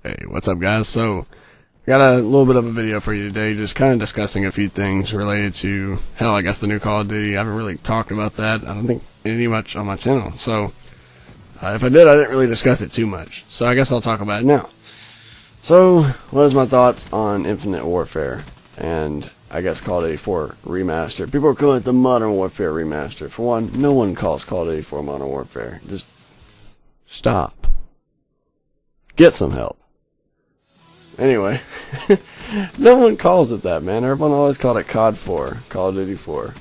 Hey, what's up guys? So, I got a little bit of a video for you today, just kind of discussing a few things related to, hell, I guess the new Call of Duty. I haven't really talked about that, I don't think any much on my channel. So, if I did, I didn't really discuss it too much. So I guess I'll talk about it now. So, what is my thoughts on Infinite Warfare? And I guess Call of Duty 4 Remastered. People are calling it the Modern Warfare Remastered. For one, no one calls Call of Duty 4 Modern Warfare. Just stop. Get some help. Anyway, no one calls it that, man. Everyone always called it COD 4, Call of Duty 4,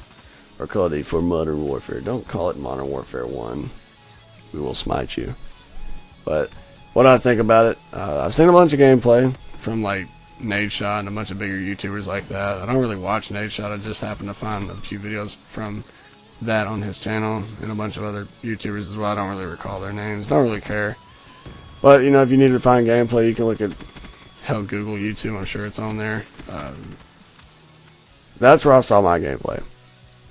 or Call of Duty 4 Modern Warfare. Don't call it Modern Warfare 1. We will smite you. But what I think about it, I've seen a bunch of gameplay from like Nadeshot and a bunch of bigger YouTubers like that. I don't really watch Nadeshot. I just happen to find a few videos from that on his channel and a bunch of other YouTubers as well. I don't really recall their names. Don't really care. But, you know, if you need to find gameplay, you can look at, hell, Google, YouTube. I'm sure it's on there. That's where I saw my gameplay.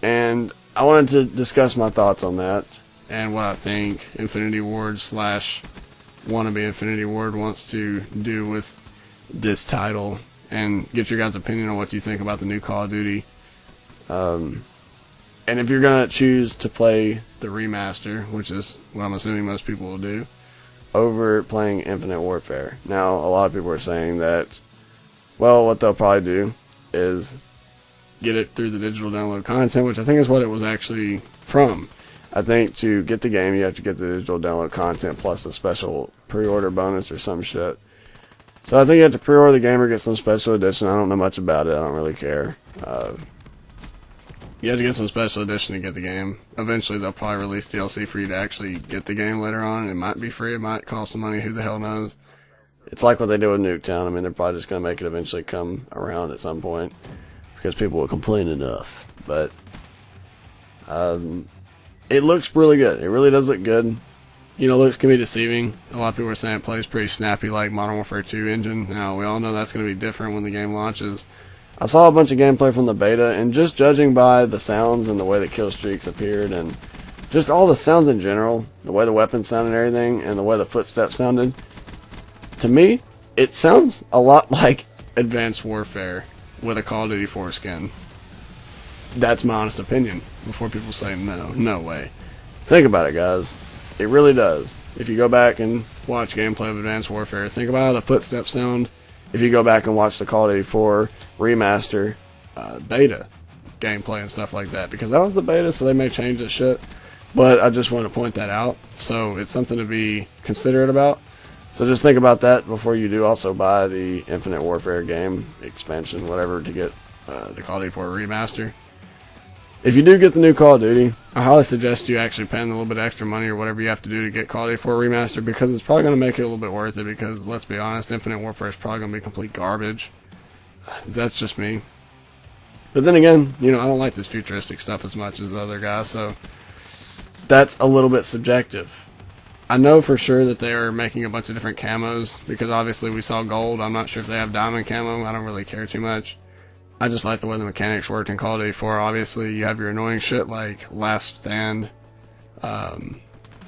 And I wanted to discuss my thoughts on that and what I think Infinity Ward / wannabe Infinity Ward wants to do with this title, and get your guys' opinion on what you think about the new Call of Duty. And if you're going to choose to play the remaster, which is what I'm assuming most people will do, over playing Infinite Warfare. Now, a lot of people are saying that, well, what they'll probably do is get it through the digital download content, which I think is what it was actually from. I think to get the game, you have to get the digital download content plus a special pre-order bonus or some shit. So I think you have to pre-order the game or get some special edition. I don't know much about it. I don't really care. You have to get some special edition to get the game. Eventually, they'll probably release DLC for you to actually get the game later on. It might be free. It might cost some money. Who the hell knows? It's like what they did with Nuketown. I mean, they're probably just going to make it eventually come around at some point because people will complain enough. But it looks really good. It really does look good. You know, looks can be deceiving. A lot of people are saying it plays pretty snappy like Modern Warfare 2 engine. Now, we all know that's going to be different when the game launches. I saw a bunch of gameplay from the beta, and just judging by the sounds and the way the kill streaks appeared, and just all the sounds in general, the way the weapons sounded and everything, and the way the footsteps sounded, to me, it sounds a lot like Advanced Warfare with a Call of Duty 4 skin. That's my honest opinion, before people say no way. Think about it, guys. It really does. If you go back and watch gameplay of Advanced Warfare, think about how the footsteps sound. If you go back and watch the Call of Duty 4 Remaster beta gameplay and stuff like that, because that was the beta, so they may change this shit. But I just want to point that out, so it's something to be considerate about. So just think about that before you do also buy the Infinite Warfare game expansion, whatever, to get the Call of Duty 4 Remaster. If you do get the new Call of Duty, I highly suggest you actually paying a little bit extra money or whatever you have to do to get Call of Duty 4 Remastered, because it's probably going to make it a little bit worth it, because, let's be honest, Infinite Warfare is probably going to be complete garbage. That's just me. But then again, you know, I don't like this futuristic stuff as much as the other guys, so that's a little bit subjective. I know for sure that they are making a bunch of different camos, because obviously we saw gold. I'm not sure if they have diamond camo. I don't really care too much. I just like the way the mechanics worked in Call of Duty 4. Obviously, you have your annoying shit like Last Stand,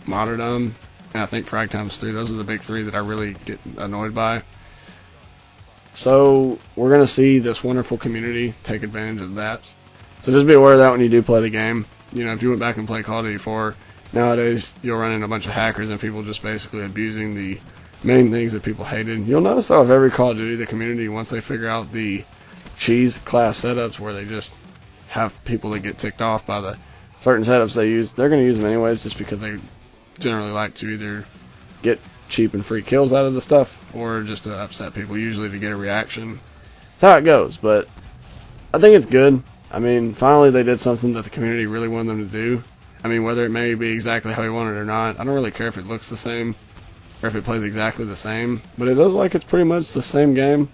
Martyrdom, and I think Frag Times 3. Those are the big three that I really get annoyed by. So, we're going to see this wonderful community take advantage of that. So just be aware of that when you do play the game. You know, if you went back and played Call of Duty 4, nowadays you'll run into a bunch of hackers and people just basically abusing the main things that people hated. You'll notice, though, with every Call of Duty, the community, once they figure out the cheese class setups where they just have people that get ticked off by the certain setups they use, they're going to use them anyways, just because they generally like to either get cheap and free kills out of the stuff or just to upset people, usually to get a reaction. That's how it goes, but I think it's good. I mean, finally they did something that the community really wanted them to do. I mean, whether it may be exactly how you want it or not, I don't really care if it looks the same or if it plays exactly the same, but it does look like it's pretty much the same game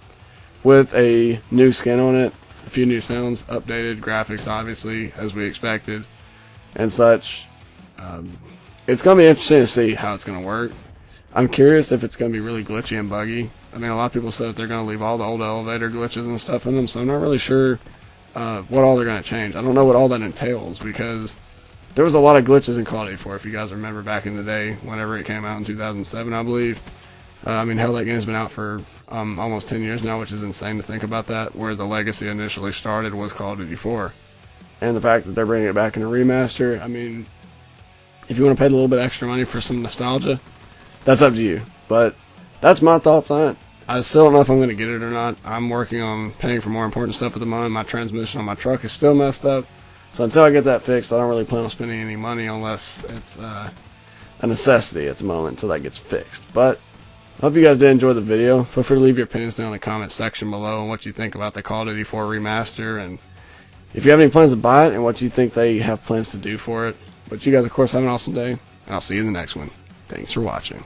with a new skin on it, a few new sounds, updated graphics, obviously, as we expected, and such. It's going to be interesting to see how it's going to work. I'm curious if it's going to be really glitchy and buggy. I mean, a lot of people said that they're going to leave all the old elevator glitches and stuff in them, so I'm not really sure what all they're going to change. I don't know what all that entails, because there was a lot of glitches in Call of Duty 4, if you guys remember back in the day, whenever it came out in 2007, I believe. I mean, hell, that game's been out for almost 10 years now, which is insane to think about that, where the legacy initially started was Call of Duty 4. And the fact that they're bringing it back in a remaster, I mean, if you want to pay a little bit extra money for some nostalgia, that's up to you. But that's my thoughts on it. I still don't know if I'm going to get it or not. I'm working on paying for more important stuff at the moment. My transmission on my truck is still messed up. So until I get that fixed, I don't really plan on spending any money unless it's a necessity at the moment until that gets fixed. But I hope you guys did enjoy the video. Feel free to leave your opinions down in the comment section below and what you think about the Call of Duty 4 remaster, and if you have any plans to buy it and what you think they have plans to do for it. But you guys, of course, have an awesome day, and I'll see you in the next one. Thanks for watching.